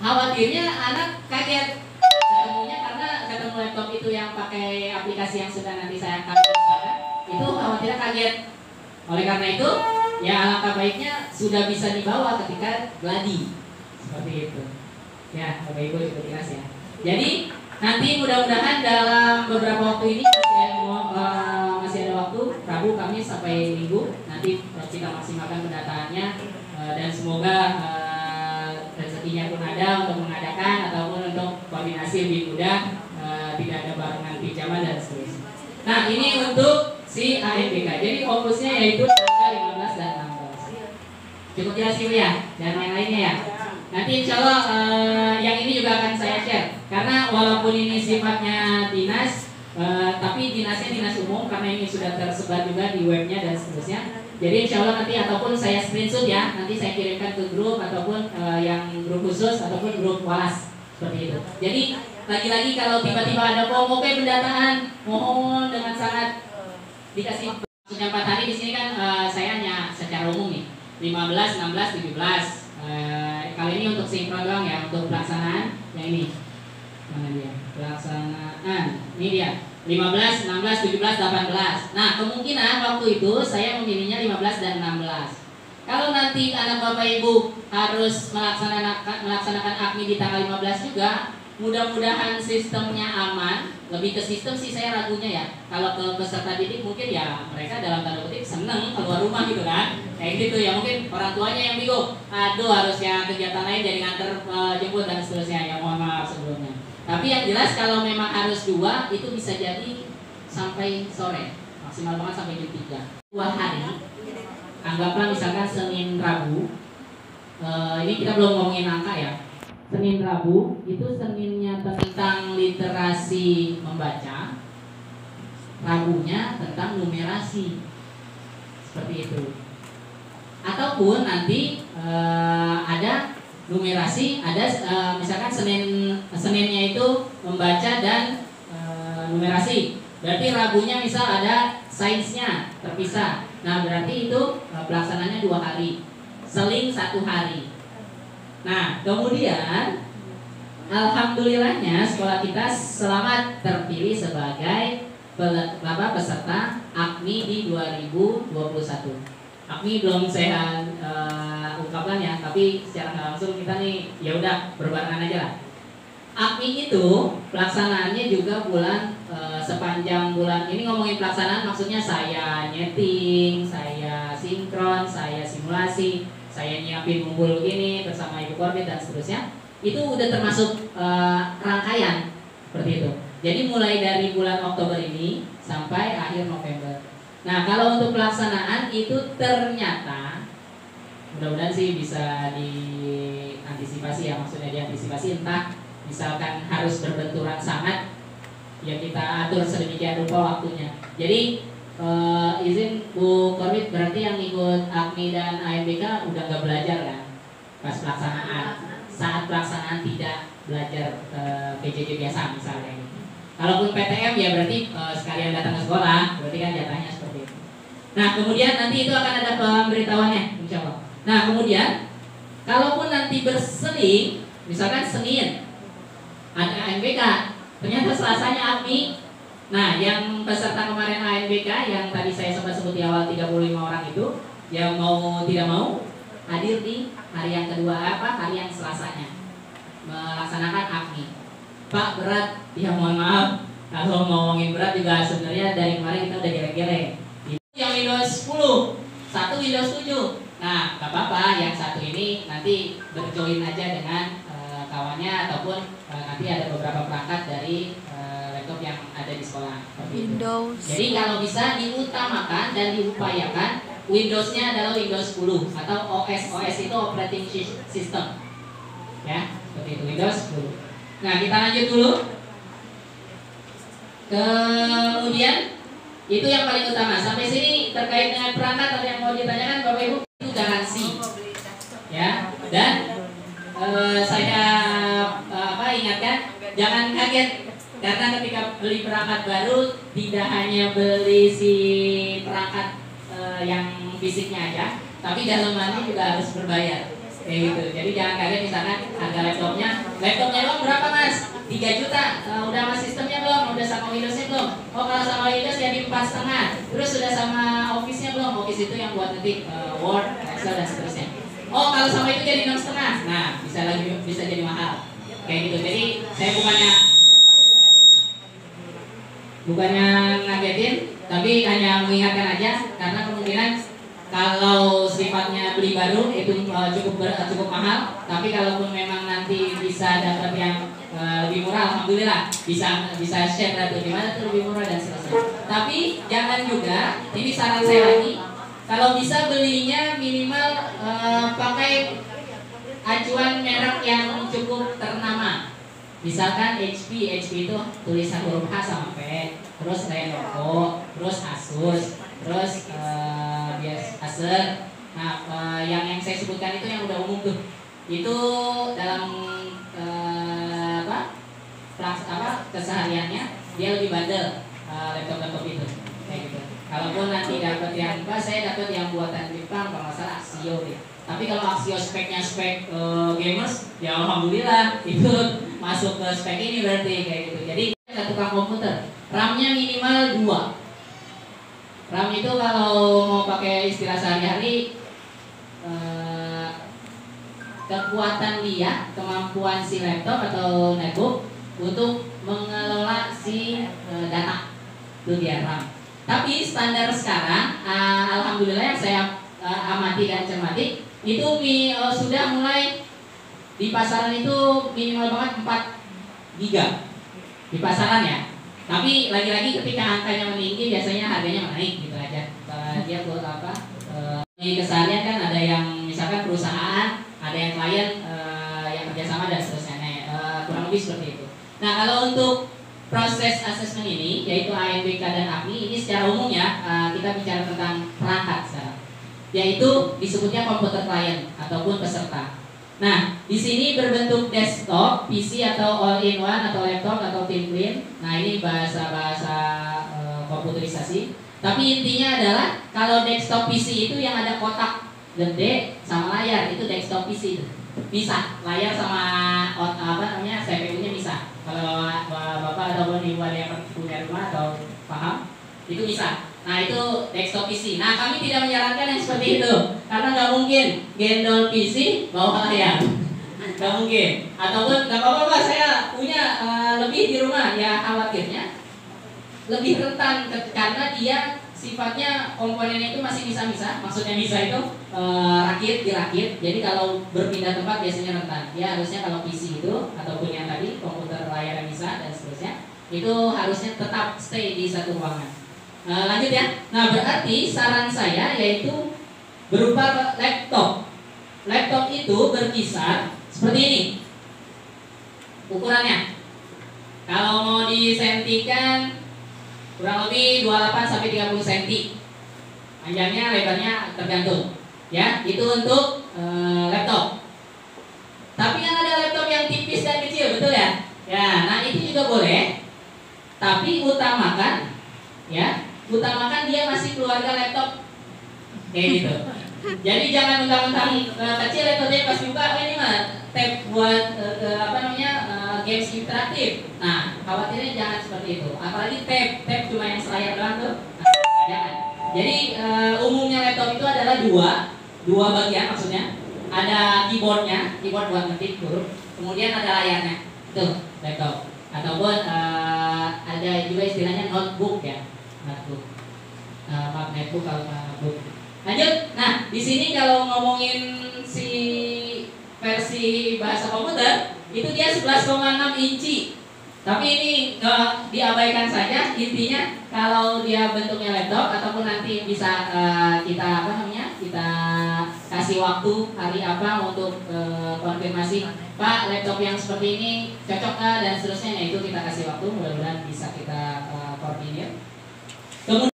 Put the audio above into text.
khawatirnya anak kaget ketemunya karena ketemu laptop itu yang pakai aplikasi yang sudah nanti saya akan sekarang, itu khawatirnya kaget. Oleh karena itu, ya alangkah baiknya sudah bisa dibawa ketika gladi seperti itu. Ya, Bapak Ibu ikuti kelas ya. Jadi nanti mudah-mudahan dalam beberapa waktu ini masih ada waktu, Rabu, Kamis sampai Minggu, nanti kita maksimalkan pendataannya dan semoga rezekinya pun ada untuk mengadakan ataupun untuk koordinasi lebih mudah, tidak ada barengan pinjaman dan seterusnya. Nah, ini untuk si ANBK. Jadi fokusnya yaitu tanggal 15 dan 16. Cukup jelas Ibu ya, dan lain-lainnya ya. Nanti insya Allah yang ini juga akan saya share. Karena walaupun ini sifatnya dinas, tapi dinasnya dinas umum karena ini sudah tersebar juga di webnya dan seterusnya. Jadi insya Allah nanti ataupun saya screenshot ya, nanti saya kirimkan ke grup ataupun yang grup khusus ataupun grup walas seperti itu. Jadi lagi-lagi kalau tiba-tiba ada oke pendataan, mohon dengan sangat dikasih maksudnya 4 hari di sini kan saya hanya secara umum nih 15, 16, 17. Kali ini untuk sinkron doang ya, untuk pelaksanaan yang ini mana dia pelaksanaan ini dia 15, 16, 17, 18. Nah kemungkinan waktu itu saya memilihnya 15 dan 16. Kalau nanti anak Bapak Ibu harus melaksanakan AKMI di tanggal 15 juga, mudah-mudahan sistemnya aman. Lebih ke sistem sih saya ragunya ya. Kalau ke peserta didik mungkin ya mereka dalam tanda kutip seneng keluar rumah gitu kan. Kayak gitu ya, mungkin orang tuanya yang bingung. Aduh harusnya kegiatan lain jadi nganter jemput dan seterusnya ya, mohon maaf sebelumnya. Tapi yang jelas kalau memang harus 2 itu bisa jadi sampai sore. Maksimal banget sampai jam 3. 2 hari. Anggaplah misalkan Senin Rabu. Ini kita belum ngomongin angka ya. Senin Rabu itu Seninnya tentang literasi membaca, Rabunya tentang numerasi, seperti itu. Ataupun nanti ada numerasi, ada misalkan Seninnya itu membaca dan numerasi. Berarti Rabunya misal ada sainsnya terpisah. Nah berarti itu pelaksanaannya 2 hari, seling 1 hari. Nah, kemudian alhamdulillahnya sekolah kita selamat terpilih sebagai peserta AKMI di 2021. AKMI belum saya ungkapkan ya, tapi secara nggak langsung kita nih ya udah berbarengan aja lah. AKMI itu pelaksanaannya juga sepanjang bulan ini, ngomongin pelaksanaan maksudnya saya nyeting, saya sinkron, saya simulasi, saya nyiapin ngumpul ini bersama Ibu Korbit dan seterusnya. Itu udah termasuk rangkaian seperti itu. Jadi mulai dari bulan Oktober ini sampai akhir November. Nah kalau untuk pelaksanaan itu ternyata mudah-mudahan sih bisa diantisipasi ya, maksudnya diantisipasi, entah misalkan harus berbenturan sangat ya kita atur sedemikian rupa waktunya. Jadi izin Bu Korbit, berarti yang ikut AKMI dan ANBK udah nggak belajar kan pas pelaksanaan, saat pelaksanaan tidak belajar PJJ biasa misalnya gitu. Kalaupun PTM ya berarti sekalian datang ke sekolah, berarti kan jatahnya seperti itu. Nah kemudian nanti itu akan ada pemberitahuannya insya Allah. Nah kemudian kalaupun nanti berseling, misalkan Senin ada ANBK, ternyata Selasanya AKMI. Nah, yang peserta kemarin ANBK yang tadi saya sempat sebut di awal 35 orang itu, yang mau tidak mau hadir di hari yang kedua hari yang Selasanya melaksanakan AKMI. Pak berat, ya mohon maaf kalau ngomongin berat juga sebenarnya dari kemarin kita udah geleng-geleng. Yang Windows 10, satu Windows 7. Nah, gak apa-apa, yang satu ini nanti berjoin aja dengan kawannya ataupun nanti ada beberapa perangkat dari laptop yang ada di sekolah Windows. Jadi kalau bisa diutamakan dan diupayakan Windows-nya adalah Windows 10 atau OS itu operating system. Ya, seperti itu Windows 10. Nah, kita lanjut dulu. Kemudian itu yang paling utama. Sampai sini terkait dengan perangkat ada yang mau ditanyakan Bapak Ibu? Itu garansi. Ya, dan saya ingatkan jangan kaget karena ketika beli perangkat baru tidak hanya beli si perangkat yang fisiknya aja, tapi dalamannya juga harus berbayar kayak gitu. Jadi jangan kaget misalkan harga laptopnya Laptopnya doang berapa mas? 3 juta. Udah sama sistemnya belum? Udah sama Windowsnya belum? Oh kalau sama Windows jadi 4,5. Terus sudah sama Office-nya belum? Office itu yang buat ngetik Word, Excel dan seterusnya. Oh kalau sama itu jadi 6,5. Nah bisa jadi mahal. Kayak gitu. Jadi saya bukannya ngagetin, tapi hanya mengingatkan aja karena kemungkinan kalau sifatnya beli baru itu cukup mahal, tapi kalaupun memang nanti bisa dapat yang lebih murah, alhamdulillah bisa share atau gimana tuh lebih murah dan seterusnya. Tapi jangan juga, ini saran saya lagi, kalau bisa belinya minimal pakai acuan merek yang cukup ternama. Misalkan HP itu tulisan huruf H sama P, terus Lenovo, terus Asus, terus Acer. Nah, yang saya sebutkan itu yang udah umum tuh. Itu dalam kesehariannya dia lebih bandel laptop itu. Kayak gitu. Kalaupun nanti dapat yang saya dapat yang buatan Jepang, kalau nggak salah Axio deh. Tapi kalau Axio speknya spek gamers, ya alhamdulillah itu masuk ke spek ini berarti kayak gitu. Jadi tukang komputer, RAM-nya minimal 2. RAM itu kalau mau pakai istilah sehari-hari, kekuatan dia, kemampuan si laptop atau netbook untuk mengelola si data, itu dia RAM. Tapi standar sekarang, alhamdulillah yang saya amati dan cermati, itu sudah mulai di pasaran itu minimal banget 4 giga di pasaran ya. Tapi lagi-lagi ketika angkanya meninggi biasanya harganya naik gitu aja. Dia buat apa? Di keseharian kan ada yang misalkan perusahaan, ada yang klien yang kerjasama dan seterusnya. Kurang lebih seperti itu. Nah kalau untuk proses asesmen ini yaitu ANBK dan API ini secara umumnya kita bicara tentang perangkat sekarang, yaitu disebutnya komputer klien ataupun peserta. Nah, di sini berbentuk desktop, PC atau all-in-one atau laptop atau thin clean. Nah, ini bahasa-bahasa komputerisasi. Tapi intinya adalah kalau desktop PC itu yang ada kotak gede sama layar, itu desktop PC itu. Bisa, layar sama CPU-nya bisa. Kalau Bapak ataupun Ibu ada yang punya rumah atau paham, itu bisa. Nah itu desktop PC. Nah kami tidak menyarankan yang seperti itu karena nggak mungkin gendol PC bawa layar, nggak mungkin. Ataupun nggak apa-apa Pak, saya punya lebih di rumah. Ya khawatirnya lebih rentan karena dia sifatnya komponennya itu masih bisa. Maksudnya bisa itu dirakit. Jadi kalau berpindah tempat biasanya rentan. Ya harusnya kalau PC itu ataupun yang tadi komputer layar yang bisa dan seterusnya itu harusnya tetap stay di satu ruangan. Lanjut ya. Nah berarti saran saya yaitu berupa laptop. Laptop itu berkisar seperti ini ukurannya. Kalau mau disentikan kurang lebih 28 sampai 30 cm. Panjangnya, lebarnya tergantung. Ya, itu untuk laptop. Tapi kan ada laptop yang tipis dan kecil, betul ya? Ya, nah itu juga boleh. Tapi utamakan dia masih keluarga laptop. Kayak gitu. Jadi jangan mentang-mentang kecil laptopnya pas buka ini mah tab buat games interaktif. Nah, khawatirnya jangan seperti itu. Apalagi tab cuma yang selayar doang tuh. Nah, jangan. Jadi umumnya laptop itu adalah dua bagian maksudnya. Ada keyboard buat ngetik huruf. Kemudian ada layarnya. Itu laptop. Ataupun ada juga istilahnya notebook ya. Notebook kalau notebook. Lanjut. Nah, di sini kalau ngomongin si versi bahasa komputer itu dia 11,6 inci. Tapi ini diabaikan saja. Intinya kalau dia bentuknya laptop ataupun nanti bisa kita kasih waktu hari apa untuk konfirmasi, Pak laptop yang seperti ini cocok nggak dan seterusnya. Nah, itu kita kasih waktu, mudah-mudahan bisa kita koordinir. Kemudian